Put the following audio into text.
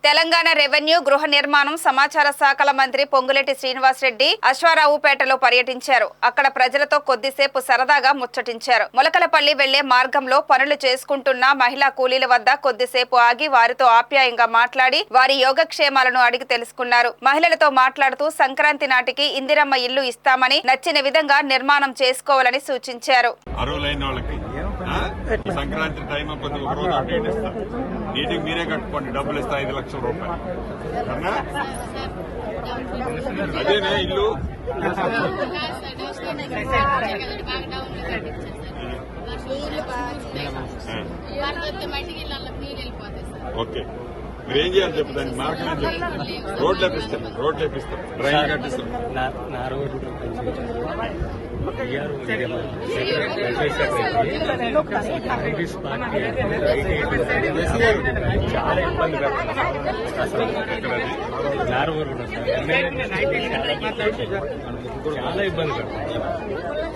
Telangana revenue, గృహ నిర్మాణం, సమాచార శాఖల మంత్రి పొంగులేటి శ్రీనివాసరెడ్డి అశ్వారావుపేటలో పర్యటించారు. అక్కడ ప్రజలతో కొద్దిసేపు సరదాగా ముచ్చటించారు. మొలకలపల్లి వెళ్లే మార్గంలో పనులు చేసుకుంటున్న మహిళా కూలీల వద్ద కొద్దిసేపు ఆగి వారితో ఆప్యాయంగా మాట్లాడి వారి యోగక్షేమాలను అడిగి తెలుసుకున్నారు. మహిళలతో మాట్లాడుతూ సంక్రాంతి నాటికి ఇందిరమ్మ ఇల్లు ఇస్తామని, నచ్చిన విధంగా నిర్మాణం చేసుకోవాలని సూచించారు. సంక్రాంతి టైం నీటికి మీరే కట్టుకోండి, డబ్బులు ఇస్తా 5 లక్షల రూపాయలు. అదేనే ఇల్లు ఓకే. మీరు ఏం చేయాలి చెప్పు, దానికి మార్కెట్ చెప్పు. రోడ్లు వేపిస్తాం, డ్రైన్ కట్టిస్తాం. చాలా ఇబ్బంది చాలా ఇబ్బంది